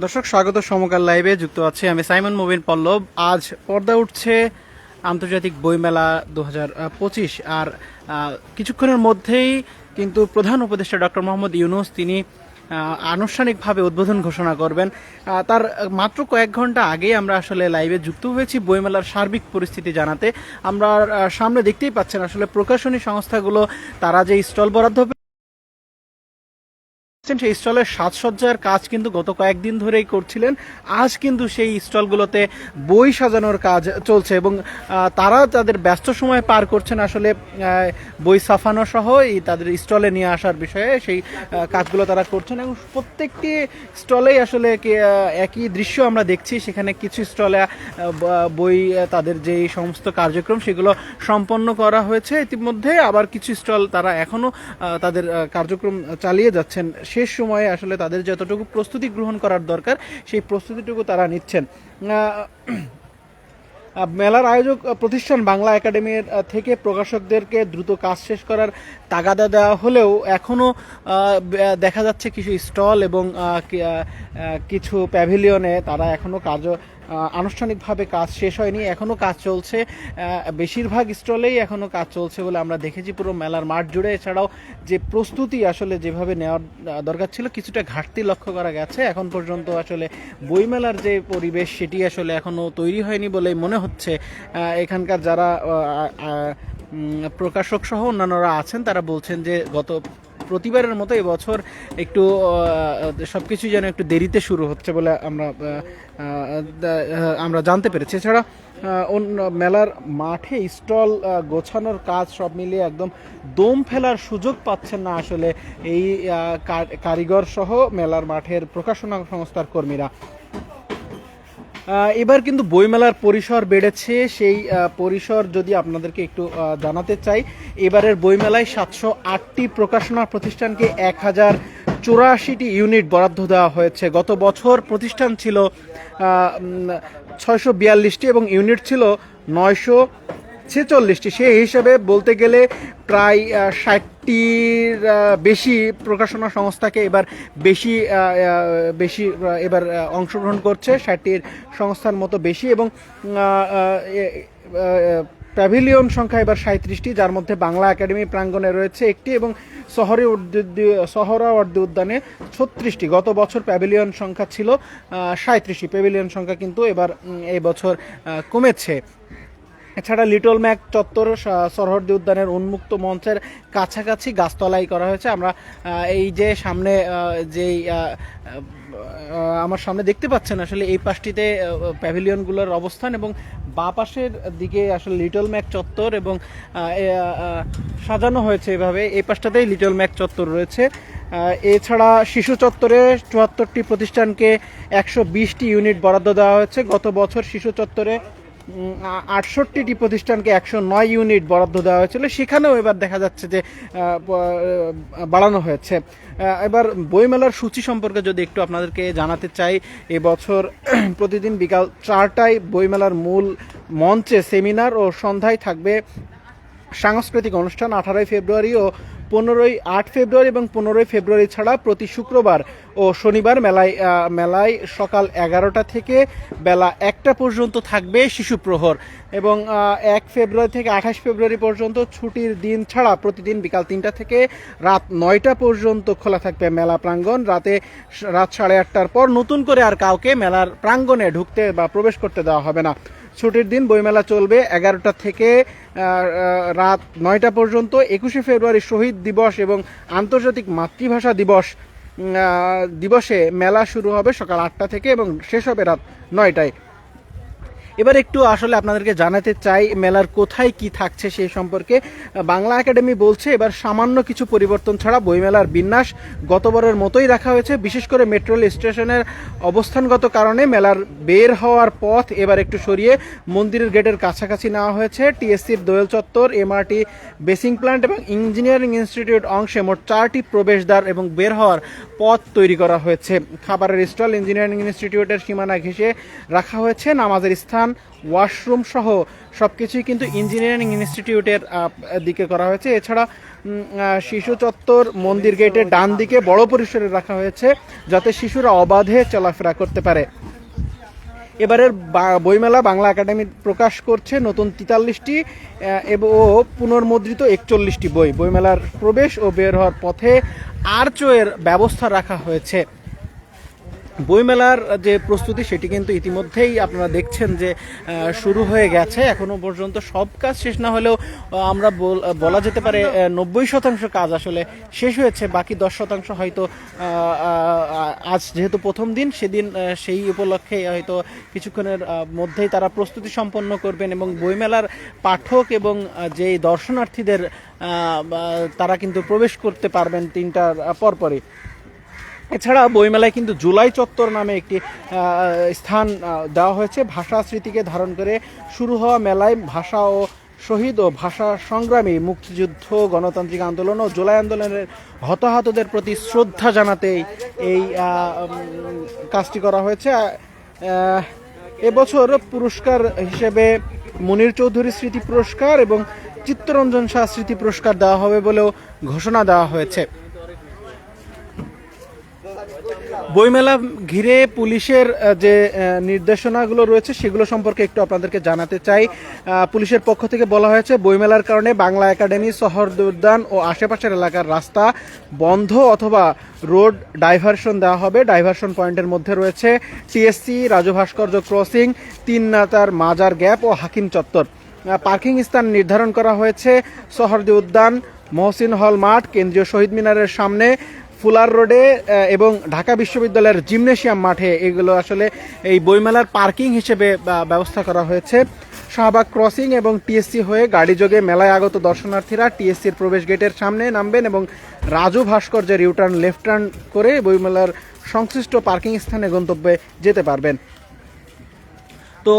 দর্শক স্বাগত সমকাল লাইভে যুক্ত আছে আমি সাইমন মুবিন পল্লব। আজ পর্দা উঠছে আন্তর্জাতিক বইমেলা 2025 আর কিছুক্ষণের মধ্যেই কিন্তু প্রধান উপদেষ্টা ডক্টর মোহাম্মদ ইউনূস তিনি আনুষ্ঠানিকভাবে উদ্বোধন ঘোষণা করবেন। তার মাত্র কয়েক ঘন্টা আগেই আমরা আসলে লাইভে যুক্ত হয়েছি বইমেলার সার্বিক পরিস্থিতি জানাতে। আমরা সামনে দেখতেই পাচ্ছেন আসলে প্রকাশনী সংস্থাগুলো তারা যে স্টল বরাদ্দ সেই স্টলের সাজসজ্জার কাজ কিন্তু গত কয়েকদিন ধরেই করছিলেন। আজ কিন্তু সেই স্টলগুলোতে বই সাজানোর কাজ চলছে এবং তারা তাদের ব্যস্ত সময় পার করছেন আসলে বই সাফানো সহ এই তাদের স্টলে নিয়ে আসার বিষয়ে সেই কাজগুলো তারা করছেন এবং প্রত্যেকটি স্টলেই আসলে একই দৃশ্য আমরা দেখছি। সেখানে কিছু স্টলে বই তাদের যে সমস্ত কার্যক্রম সেগুলো সম্পন্ন করা হয়েছে ইতিমধ্যে, আবার কিছু স্টল তারা এখনও তাদের কার্যক্রম চালিয়ে যাচ্ছেন। শেষ সময়ে আসলে তাদের যতটুকু প্রস্তুতি গ্রহণ করার দরকার সেই প্রস্তুতিটুকু তারা নিচ্ছেন। মেলার আয়োজক প্রতিষ্ঠান বাংলা একাডেমির থেকে প্রকাশকদেরকে দ্রুত কাজ শেষ করার তাগাদা দেওয়া হলেও এখনও দেখা যাচ্ছে কিছু স্টল এবং কিছু প্যাভিলিয়নে তারা এখনও আনুষ্ঠানিকভাবে কাজ শেষ হয়নি, এখনও কাজ চলছে। বেশিরভাগ স্টলেই এখনও কাজ চলছে বলে আমরা দেখেছি পুরো মেলার মাঠ জুড়ে। এছাড়াও যে প্রস্তুতি আসলে যেভাবে নেওয়ার দরকার ছিল কিছুটা ঘাটতি লক্ষ্য করা গেছে। এখন পর্যন্ত আসলে বইমেলার যে পরিবেশ সেটি আসলে এখনও তৈরি হয়নি বলেই মনে হচ্ছে। এখানকার যারা প্রকাশক সহ অন্যান্যরা আছেন তারা বলছেন যে গত প্রতিবারের মতো এবছর একটু সবকিছু যেন একটু দেরিতে শুরু হচ্ছে বলে আমরা জানতে পেরেছি। এছাড়া মেলার মাঠে স্টল গোছানোর কাজ সব মিলিয়ে একদম দম ফেলার সুযোগ পাচ্ছেন না আসলে এই কারিগর সহ মেলার মাঠের প্রকাশনা সংস্থার কর্মীরা। এবার কিন্তু বইমেলার পরিসর বেড়েছে। সেই পরিসর যদি আপনাদেরকে একটু জানাতে চাই, এবারের বইমেলায় 708টি প্রকাশনা প্রতিষ্ঠানকে 1084টি ইউনিট বরাদ্দ দেওয়া হয়েছে। গত বছর প্রতিষ্ঠান ছিল 642টি এবং ইউনিট ছিল 946টি। সেই হিসাবে বলতে গেলে প্রায় 60টির বেশি প্রকাশনা সংস্থাকে এবার বেশি এবার অংশগ্রহণ করছে, 60টির সংস্থার মতো বেশি এবং প্যাভিলিয়ন সংখ্যা এবার 37টি, যার মধ্যে বাংলা একাডেমি প্রাঙ্গণে রয়েছে একটি এবং সোহরাওয়ার্দী উদ্যানে 36টি। গত বছর প্যাভিলিয়ন সংখ্যা ছিল 37টি। প্যাভিলিয়ন সংখ্যা কিন্তু এই বছর কমেছে। এছাড়া লিটল ম্যাক চত্বর সোহরাওয়ার্দী উদ্যানের উন্মুক্ত মঞ্চের কাছাকাছি গাছতলাই করা হয়েছে। আমরা এই যে সামনে যেই আমার সামনে দেখতে পাচ্ছেন আসলে এই পাশটিতে প্যাভিলিয়নগুলোর অবস্থান এবং বাঁ পাশের দিকে আসলে লিটল ম্যাক চত্বর এবং সাজানো হয়েছে এভাবে। এই পাশটাতেই লিটল ম্যাক চত্বর রয়েছে। এছাড়া শিশু চত্বরে 74টি প্রতিষ্ঠানকে 120টি ইউনিট বরাদ্দ দেওয়া হয়েছে। গত বছর শিশু চত্বরে 68টি প্রতিষ্ঠানকে 109 ইউনিট বরাদ্দ দেওয়া হয়েছিল, সেখানেও এবার দেখা যাচ্ছে যে বাড়ানো হয়েছে। এবার বইমেলার সূচি সম্পর্কে যদি একটু আপনাদেরকে জানাতে চাই, এবছর প্রতিদিন বিকাল 4টায় বইমেলার মূল মঞ্চে সেমিনার ও সন্ধ্যায় থাকবে সাংস্কৃতিক অনুষ্ঠান। 18 ফেব্রুয়ারি ও 8 ফেব্রুয়ারি এবং 15 ফেব্রুয়ারি ছাড়া প্রতি শুক্রবার ও শনিবার মেলায় সকাল 11টা থেকে বেলা 1টা পর্যন্ত থাকবে শিশু প্রহর এবং 1 ফেব্রুয়ারি থেকে 28 ফেব্রুয়ারি পর্যন্ত ছুটির দিন ছাড়া প্রতিদিন বিকাল 3টা থেকে রাত 9টা পর্যন্ত খোলা থাকবে মেলা প্রাঙ্গণ। রাত 8:30টার পর নতুন করে আর কাউকে মেলার প্রাঙ্গণে ঢুকতে বা প্রবেশ করতে দেওয়া হবে না। ছুটির দিন বইমেলা চলবে 11টা থেকে রাত 9টা পর্যন্ত। 21শে ফেব্রুয়ারি শহীদ দিবস এবং আন্তর্জাতিক মাতৃভাষা দিবসে মেলা শুরু হবে সকাল 8টা থেকে এবং শেষ হবে রাত 9টায়। এবার একটু আসলে আপনাদেরকে জানাতে চাই মেলার কোথায় কি থাকছে সেই সম্পর্কে। বাংলা একাডেমি বলছে এবার সামান্য কিছু পরিবর্তন ছাড়া বইমেলার বিন্যাস গতবারের মতোই রাখা হয়েছে। বিশেষ করে মেট্রো রেল স্টেশনের অবস্থানগত কারণে মেলার বের হওয়ার পথ এবার একটু সরিয়ে মন্দিরের গেটের কাছাকাছি নেওয়া হয়েছে। টিএসসির দোয়েল চত্বর, এমআরটি বেসিং প্ল্যান্ট এবং ইঞ্জিনিয়ারিং ইনস্টিটিউট অংশে মোট 4টি প্রবেশদ্বার এবং বের হওয়ার পথ তৈরি করা হয়েছে। খাবারের স্টল ইঞ্জিনিয়ারিং ইনস্টিটিউটের সীমানা ঘেঁষে রাখা হয়েছে। নামাজের স্থান, ওয়াশরুম সহ সবকিছুই কিন্তু ইঞ্জিনিয়ারিং ইনস্টিটিউটের দিকে করা হয়েছে। এছাড়া শিশু চত্বর মন্দির গেটের ডান দিকে বড় পরিসরে রাখা হয়েছে, যাতে শিশুরা অবাধে চলাফেরা করতে পারে। এবারের বইমেলা বাংলা একাডেমি প্রকাশ করছে নতুন 43টি এবং পুনর্মুদ্রিত 41টি বই। বইমেলার প্রবেশ ও বের হওয়ার পথে আর্চওয়ের ব্যবস্থা রাখা হয়েছে। বইমেলার যে প্রস্তুতি সেটি কিন্তু ইতিমধ্যেই আপনারা দেখছেন যে শুরু হয়ে গেছে। এখনো পর্যন্ত সব কাজ শেষ না হলেও আমরা বলা যেতে পারে 90% কাজ আসলে শেষ হয়েছে। বাকি 10% হয়তো আজ যেহেতু প্রথম দিন, সেদিন সেই উপলক্ষে হয়তো কিছুক্ষণের মধ্যেই তারা প্রস্তুতি সম্পন্ন করবেন এবং বইমেলার পাঠক এবং যেই দর্শনার্থীদের তারা কিন্তু প্রবেশ করতে পারবেন 3টার পরপরই। এছাড়া বইমেলায় কিন্তু জুলাই চত্বর নামে একটি স্থান দেওয়া হয়েছে। ভাষা স্মৃতিকে ধারণ করে শুরু হওয়া মেলায় ভাষা ও শহীদ ও ভাষা সংগ্রামী, মুক্তিযুদ্ধ, গণতান্ত্রিক আন্দোলন ও জুলাই আন্দোলনের হতাহতদের প্রতি শ্রদ্ধা জানাতেই এই কাজটি করা হয়েছে। এবছর পুরস্কার হিসেবে মুনির চৌধুরী স্মৃতি পুরস্কার এবং চিত্তরঞ্জন শাহ স্মৃতি পুরস্কার দেওয়া হবে বলেও ঘোষণা দেওয়া হয়েছে। বইমেলা ঘিরে পুলিশের যে নির্দেশনাগুলো রয়েছে সেগুলো সম্পর্কে একটু আপনাদেরকে জানাতে চাই। পুলিশের পক্ষ থেকে বলা হয়েছে, বইমেলার কারণে বাংলা একাডেমি, শহরদি উদ্যান ও আশেপাশের এলাকার রাস্তা বন্ধ অথবা রোড ডাইভারশন দেওয়া হবে। ডাইভারশন পয়েন্টের মধ্যে রয়েছে টিএসসি, রাজু ভাস্কর্য ক্রসিং, 3 নাতার মাজার গ্যাপ ও হাকিম চত্বর। পার্কিং স্থান নির্ধারণ করা হয়েছে শহরদি উদ্যান, মহসিন হল মাঠ, কেন্দ্রীয় শহীদ মিনারের সামনে, ফুলার রোডে এবং ঢাকা বিশ্ববিদ্যালয়ের জিমনেশিয়াম মাঠে। এগুলো আসলে এই বইমেলার পার্কিং হিসেবে ব্যবস্থা করা হয়েছে। শাহবাগ ক্রসিং এবং টিএসসি হয়ে গাড়িযোগে মেলায় আগত দর্শনার্থীরা টিএসসির প্রবেশ গেটের সামনে নামবেন এবং রাজু ভাস্কর্যের ইউটার্ন লেফট টার্ন করে বইমেলার সংশ্লিষ্ট পার্কিং স্থানে গন্তব্যে যেতে পারবেন। তো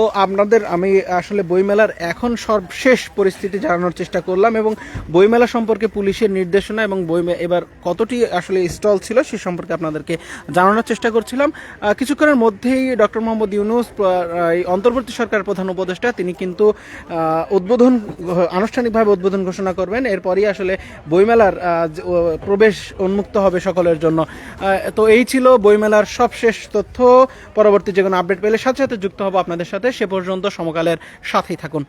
আমি আসলে বইমেলার এখন সর্বশেষ পরিস্থিতি জানানোর চেষ্টা করলাম এবং বইমেলা সম্পর্কে পুলিশের নির্দেশনা এবং এবার কতটি আসলে স্টল ছিল সে সম্পর্কে আপনাদেরকে জানানোর চেষ্টা করছিলাম। কিছুক্ষণের মধ্যেই ডক্টর মোহাম্মদ ইউনূস, অন্তর্বর্তী সরকার প্রধান উপদেষ্টা, তিনি কিন্তু আনুষ্ঠানিকভাবে উদ্বোধন ঘোষণা করবেন। এরপরই আসলে বইমেলার প্রবেশ উন্মুক্ত হবে সকলের জন্য। তো এই ছিল বইমেলার সবশেষ তথ্য। পরবর্তী যে কোনো আপডেট পেলে সাথে সাথে যুক্ত হবো আপনাদের সাথে। সে পর্যন্ত সমকালের সাথেই থাকুন।